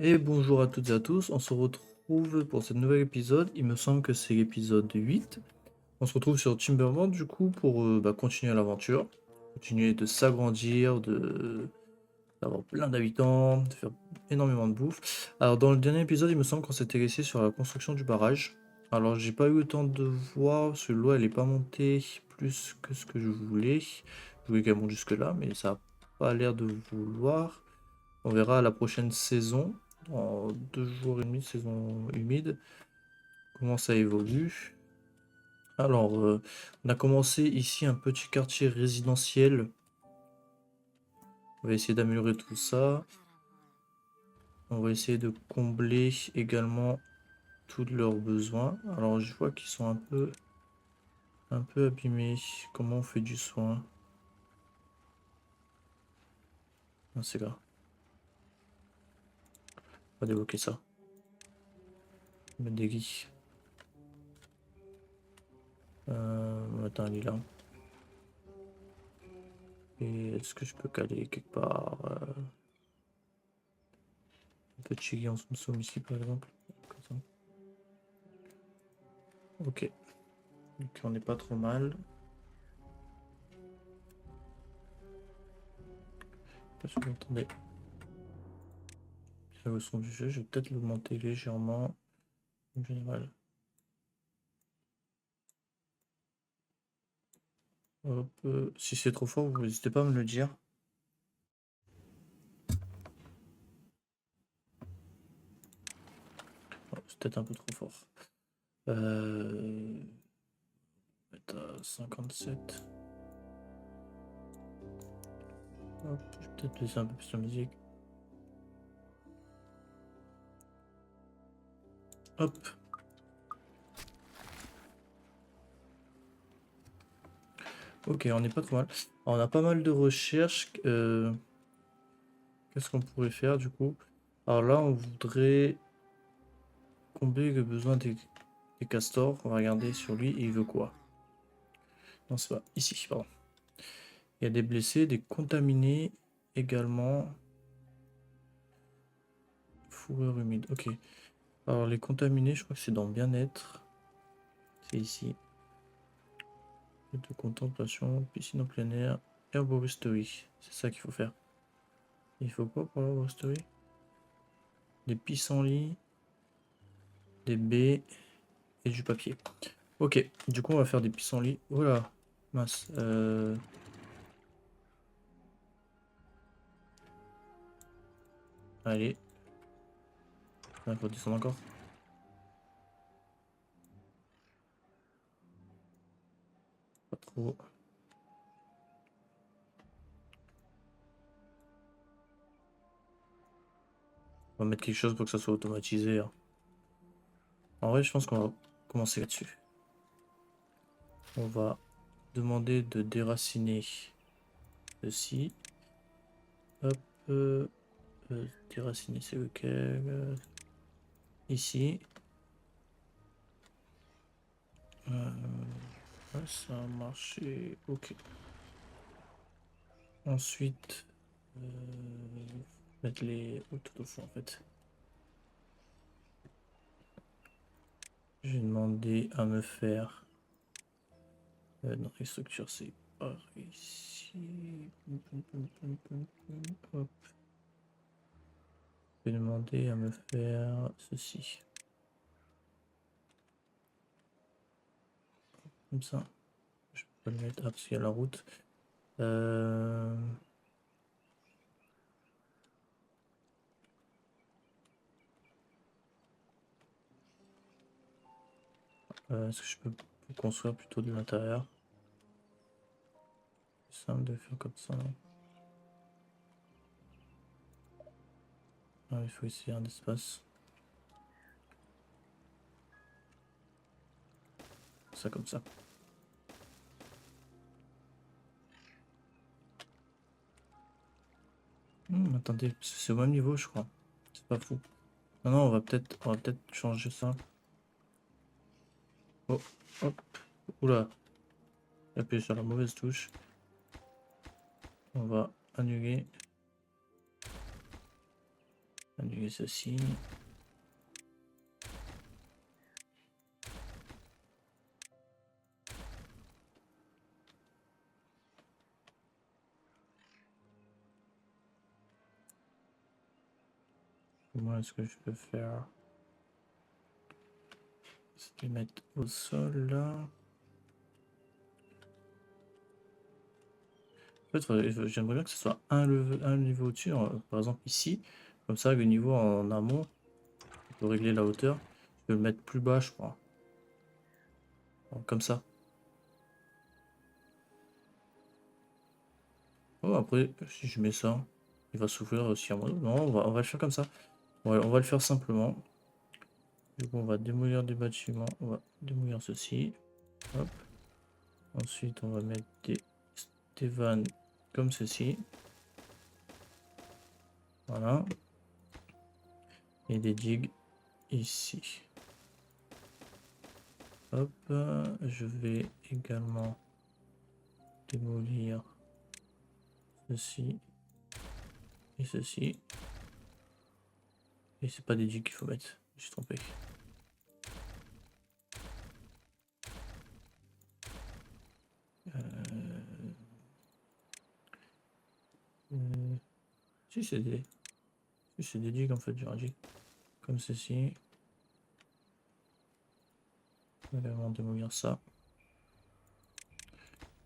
Et bonjour à toutes et à tous, on se retrouve pour ce nouvel épisode, il me semble que c'est l'épisode 8. On se retrouve sur Timbermont du coup pour continuer l'aventure, continuer de s'agrandir, d'avoir plein d'habitants, de faire énormément de bouffe. Alors dans le dernier épisode il me semble qu'on s'était laissé sur la construction du barrage. Alors j'ai pas eu le temps de voir, parce que l'eau elle est pas montée plus que ce que je voulais. Je voulais qu'elle monte jusque là mais ça a pas l'air de vouloir. On verra à la prochaine saison, en 2 jours et demi, saison humide, comment ça évolue. Alors, on a commencé ici un petit quartier résidentiel. On va essayer d'améliorer tout ça. On va essayer de combler également tous leurs besoins. Alors, je vois qu'ils sont un peu abîmés. Comment on fait du soin? Ah, c'est là. On va débloquer ça. Mettre des lits. On va mettre un lit là. Et est-ce que je peux caler quelque part un petit lit en dessous ici par exemple? Comme ça. Ok. Donc on n'est pas trop mal. Parce que vous entendez bien le son du jeu, je vais peut-être l'augmenter légèrement en général. Hop, si c'est trop fort, vous n'hésitez pas à me le dire. Oh, c'est peut-être un peu trop fort. Mettre à 57. Hop, je vais peut-être laisser un peu plus de musique. Hop. Ok, on n'est pas trop mal. Alors, on a pas mal de recherches. Qu'est-ce qu'on pourrait faire du coup? Alors là, on voudrait combler le besoin des castors. On va regarder sur lui et il veut quoi? Non, c'est pas ici, pardon. Il y a des blessés, des contaminés également. Fourrure humide, ok. Alors les contaminés, je crois que c'est dans bien-être. C'est ici. De contemplation, piscine en plein air, herboristerie. C'est ça qu'il faut faire. Il faut quoi pour l'herboristerie? Des pissenlits, des baies et du papier. Ok, du coup on va faire des pissenlits. Voilà, mince. Allez. Il faut descendre encore. Pas trop. On va mettre quelque chose pour que ça soit automatisé, hein. En vrai, je pense qu'on va commencer là-dessus. On va demander de déraciner ceci. Hop. Déraciner, c'est lequel? Ici. Ouais, ça a marché. Ok. Ensuite, mettre les tout au fond en fait. J'ai demandé à me faire. Dans les structures, c'est par ici. Hop. Je vais demander à me faire ceci. Comme ça. Je peux pas le mettre. Ah, parce qu'il y a la route. Est-ce que je peux construire plutôt de l'intérieur? C'est simple de faire comme ça. Ah, il faut essayer un espace. Ça comme ça. Attendez, c'est au même niveau je crois. C'est pas fou. Non, non, on va peut-être changer ça. Oh, hop. Oula. J'ai appuyé sur la mauvaise touche. On va annuler. régler ceci. Comment est-ce que je peux faire? C'est de les mettre au sol là. En fait, j'aimerais bien que ce soit un niveau au-dessus, par exemple ici. Comme ça, le niveau en amont, je peux régler la hauteur. Je peux le mettre plus bas, je crois. Bon, comme ça. Oh, après, si je mets ça, il va s'ouvrir aussi à moi. Non, on va le faire comme ça. Ouais, on va le faire simplement. Du coup, on va démolir des bâtiments. On va démolir ceci. Hop. Ensuite, on va mettre des vannes comme ceci. Voilà. Et des digues ici. Hop. Je vais également démolir ceci et ceci. Et c'est pas des digues qu'il faut mettre. Je suis trompé. Si c'est des digues en fait, j'aurais dit. Comme ceci. On va également démolir ça.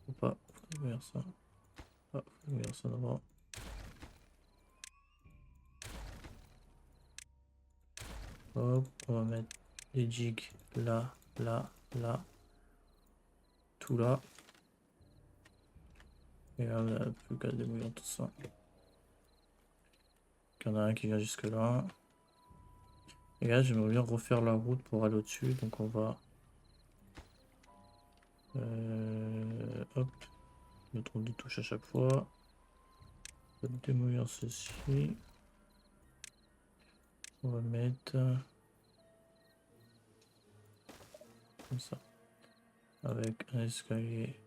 Faut pas démolir ça. Ah, faut démolir ça d'abord. Hop, on va mettre des digues là, là, là. Tout là. Et là, on n'a plus qu'à démolir tout ça. Il y en a un qui vient jusque là. Et là, j'aimerais bien refaire la route pour aller au-dessus. Donc on va... hop. Je me trompe de touche à chaque fois. On va démolir ceci. On va mettre... comme ça. Avec un escalier.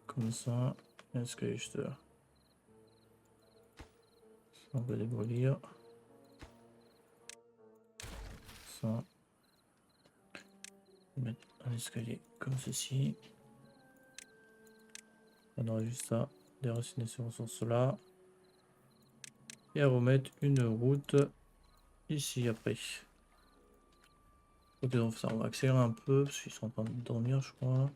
Comme ça. Un escalier juste là. Ça, on va démolir. Ça. On va mettre un escalier comme ceci. On aura juste à déraciner ces ressources là. Et à remettre une route ici après. Ok, donc ça, on va accélérer un peu parce qu'ils sont en train de dormir, je crois.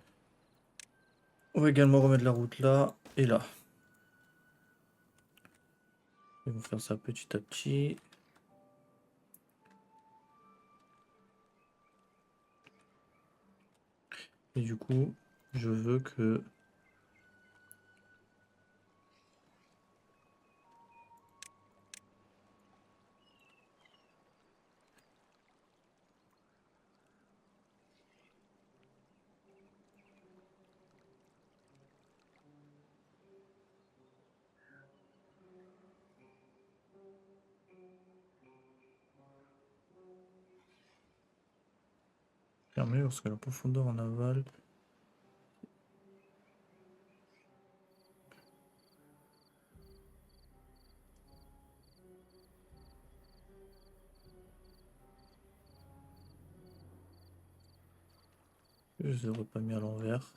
On va également remettre la route là et là. Ils vont faire ça petit à petit. Et du coup, je veux que... fermer parce que la profondeur en aval... Je les aurais pas mis à l'envers.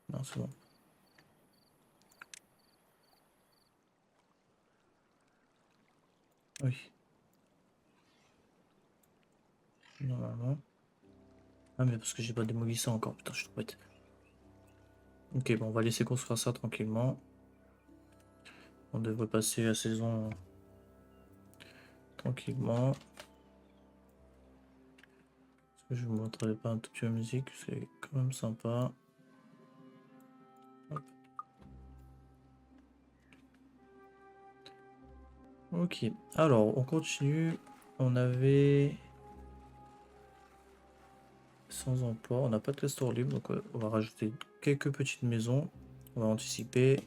Non, c'est bon. Oui. Normalement. Ah mais parce que j'ai pas démoli ça encore. Putain, je suis trop bête. Ok, bon, on va laisser construire ça tranquillement. On devrait passer la saison tranquillement. Est-ce que je vous montrerai pas un tout petit peu la musique? C'est quand même sympa. Hop. Ok, alors on continue. On avait... sans emploi, on n'a pas de restaurant libre, donc on va rajouter quelques petites maisons. On va anticiper.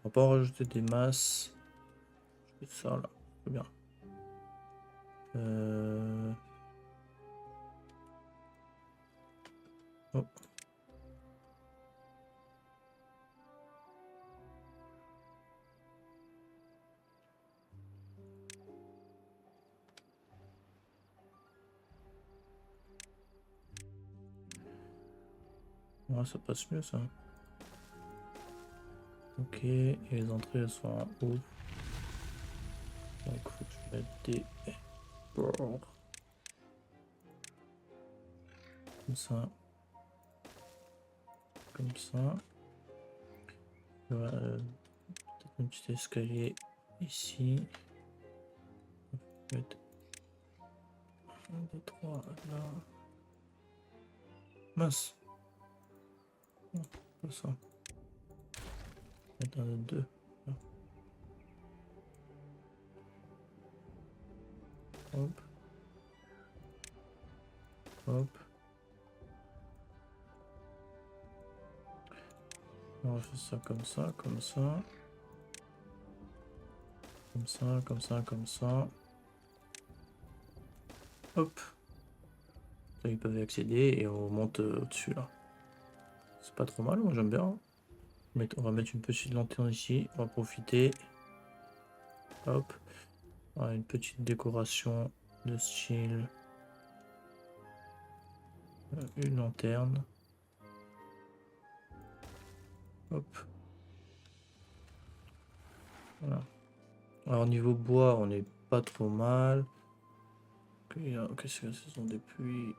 On va pas en rajouter des masses. Je fais ça là, c'est bien. Oh. Ouais, ça passe mieux ça. Ok, et les entrées elles sont en haut. Donc faut que je mette des bords. Comme ça. Comme ça. Voilà, peut-être un petit escalier ici. Mettre 1, 2, 3 là. Mince. Non, pas ça. Mettre un 2. Hop. Hop. On va faire ça comme ça, comme ça. Comme ça, comme ça, comme ça. Hop. Là, ils peuvent y accéder et on monte au-dessus là. C'est pas trop mal, moi j'aime bien. On va mettre une petite lanterne ici, on va profiter. Hop. Voilà, une petite décoration de style. Une lanterne. Hop. Voilà. Alors niveau bois, on n'est pas trop mal. Qu'est-ce que ce sont des pluies?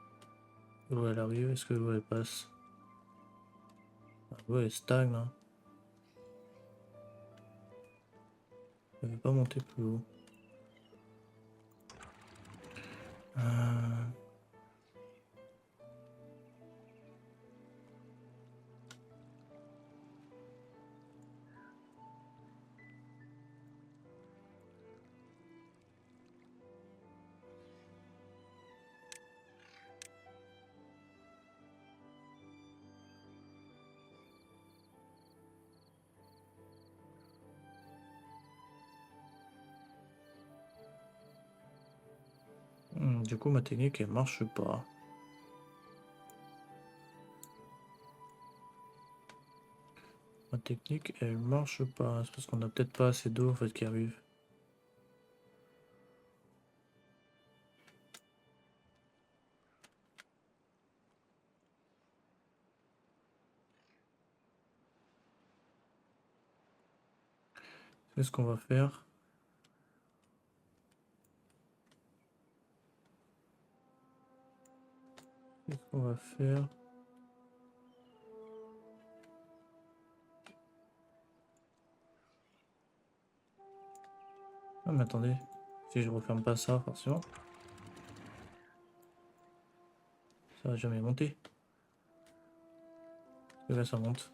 L'eau elle arrive, est-ce que l'eau elle passe? Ah, l'eau elle stagne là. Elle veut pas monter plus haut. Euh, Du coup ma technique elle marche pas. Ma technique elle marche pas. C'est parce qu'on a peut-être pas assez d'eau en fait qui arrive. Qu'est-ce qu'on va faire? Qu'est-ce qu'on va faire? Ah mais attendez, si je referme pas ça forcément, ça va jamais monter. Et là ça monte.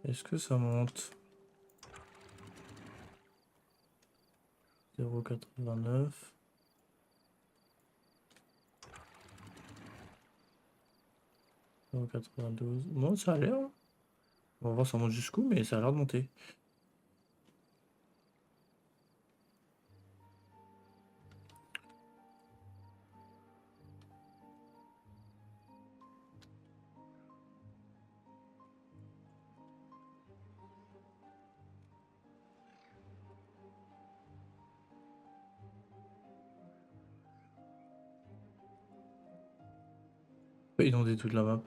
Est-ce que ça monte? 0,89. 0,92. Bon ça a l'air. Hein. On va voir ça monte jusqu'où, mais ça a l'air de monter. Pas inonder toute la map.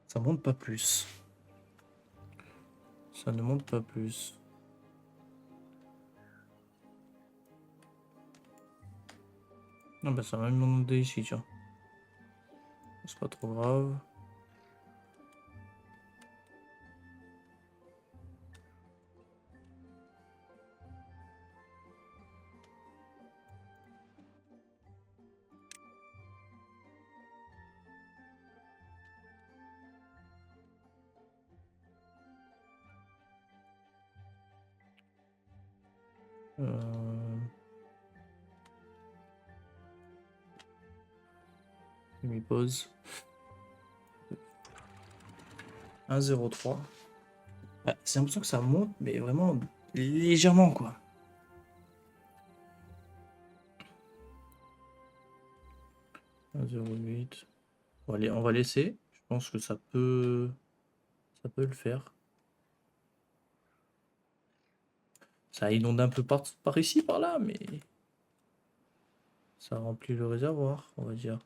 Ça monte pas plus. Ça ne monte pas plus. Non bah ça va même monter ici, tiens. C'est pas trop grave. Mis pause. 1,03. Ouais, c'est l'impression que ça monte, mais vraiment légèrement quoi. 1,08. On va laisser. Je pense que ça peut le faire. Ça inonde un peu par ici, par là, mais ça remplit le réservoir, on va dire.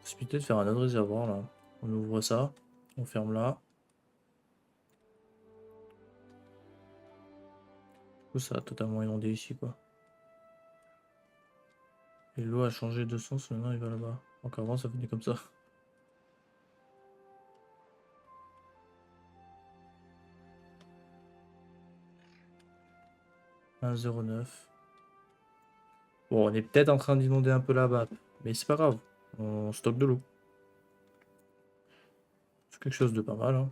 Possibilité de faire un autre réservoir là. On ouvre ça, on ferme là. Du coup, ça a totalement inondé ici quoi. Et l'eau a changé de sens, maintenant il va là-bas. Donc avant ça venait comme ça. 1,09. Bon, on est peut-être en train d'inonder un peu là-bas, mais c'est pas grave. On stocke de l'eau. C'est quelque chose de pas mal, hein.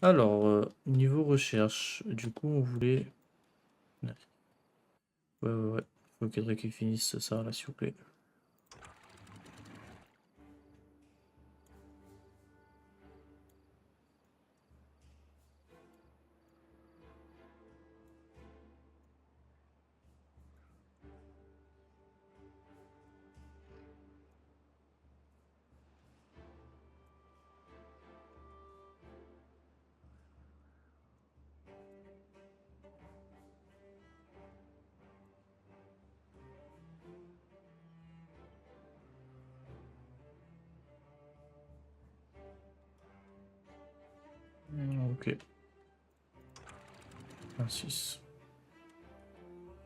Alors, niveau recherche, du coup, on voulait... Ouais. Faut qu'il finisse ça, là, s'il vous plaît. Ok. 26.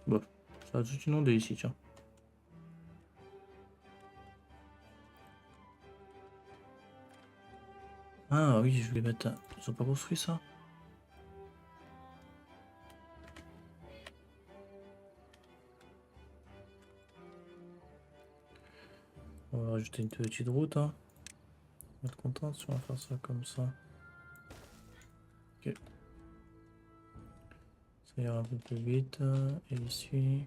Bon, ça a tout inondé ici, tiens. Ah oui, je vais mettre un... Ils ont pas construit ça? On va rajouter une petite route, hein. On va être content si on va faire ça comme ça. Ok. Ça ira un peu plus vite. Et ici...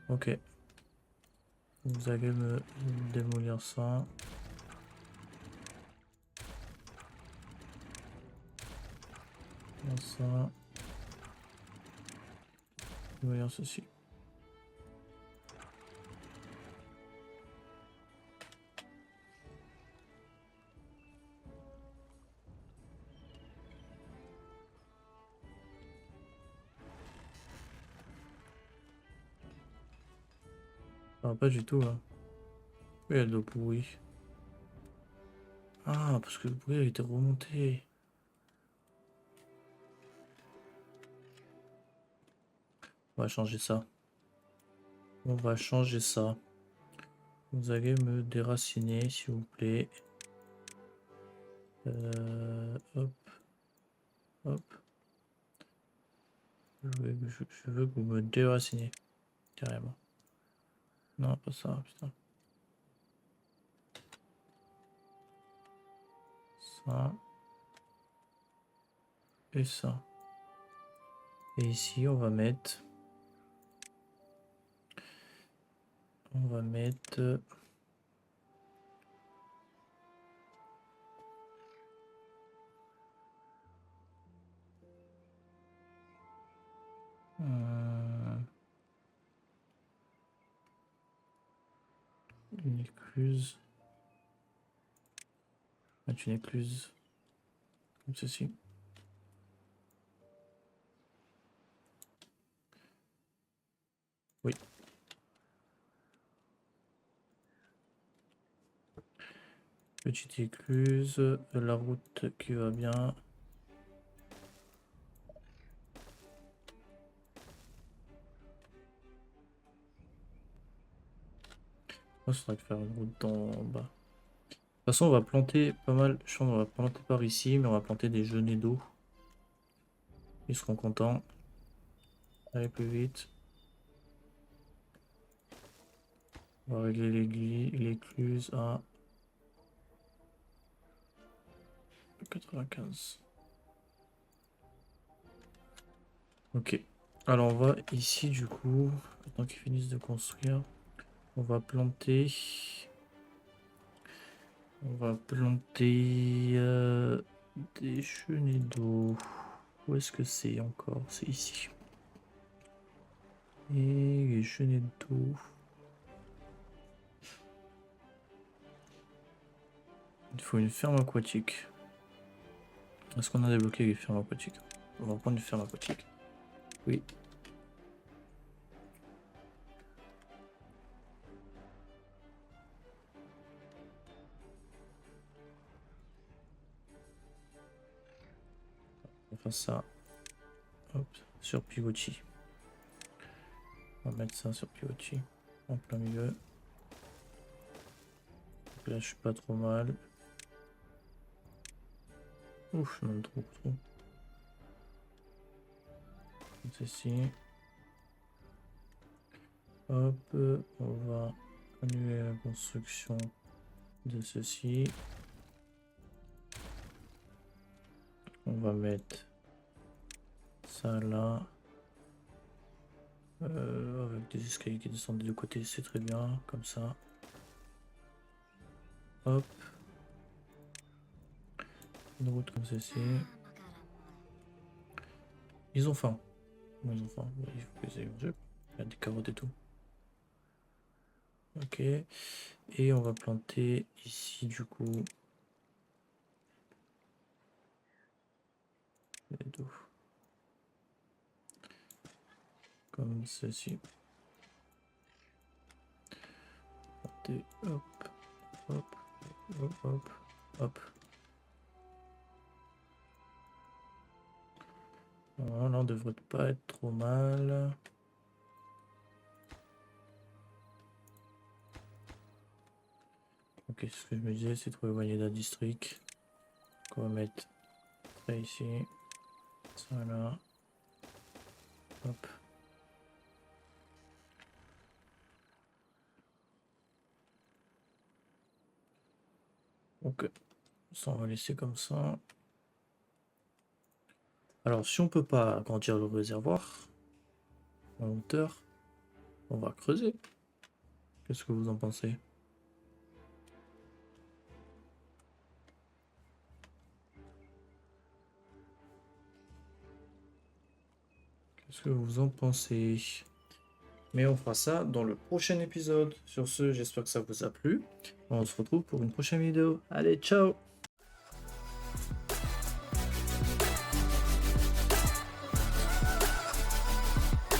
Ok. Vous allez me démolir ça. Ça. Démolir ceci. Ah, pas du tout, là. Oui, il y a de l'eau pourrie. Ah, parce que le bruit a été remonté. On va changer ça. On va changer ça. Vous allez me déraciner, s'il vous plaît. Hop. Hop. Je veux que vous me déraciniez. Carrément. Non, pas ça, putain. Ça. Et ça. Et ici, on va mettre... On va mettre... une écluse. Mettre une écluse. Comme ceci. Oui. Petite écluse. La route qui va bien. Moi, ça faudrait faire une route en bas. De toute façon, on va planter pas mal. Je pense qu'on va planter par ici, mais on va planter des genêts d'eau. Ils seront contents. Allez plus vite. On va régler l'écluse à 95. Ok. Alors on va ici du coup, attends qu'ils finissent de construire. On va planter. On va planter des genêts d'eau. Où est-ce que c'est encore? C'est ici. Et les genêts d'eau. Il faut une ferme aquatique. Est-ce qu'on a débloqué les fermes aquatiques? On va prendre une ferme aquatique. Oui. On va faire ça. Hop, sur Pivochi. On va mettre ça sur Pivochi. En plein milieu. Donc là, je suis pas trop mal. Ouf, même trop. Comme ceci. Hop, on va annuler la construction de ceci. On va mettre ça là. Avec des escaliers qui descendent des deux côtés, c'est très bien, comme ça. Hop. Une route comme ceci. Ils ont faim. Ils ont faim. Il faut que ils mangent. Il y a des carottes et tout. Ok. Et on va planter ici du coup. Les deux. Comme ceci. Planter. Hop. Hop. Hop. Hop. Hop. Voilà, on devrait pas être trop mal. Ok, ce que je me disais, c'est trop éloigné d'un district. On va mettre ça ici. Ça là. Hop. Ok. Ça, on va laisser comme ça. Alors, si on peut pas agrandir le réservoir en hauteur, on va creuser. Qu'est-ce que vous en pensez? Qu'est-ce que vous en pensez? Mais on fera ça dans le prochain épisode. Sur ce, j'espère que ça vous a plu. On se retrouve pour une prochaine vidéo. Allez, ciao!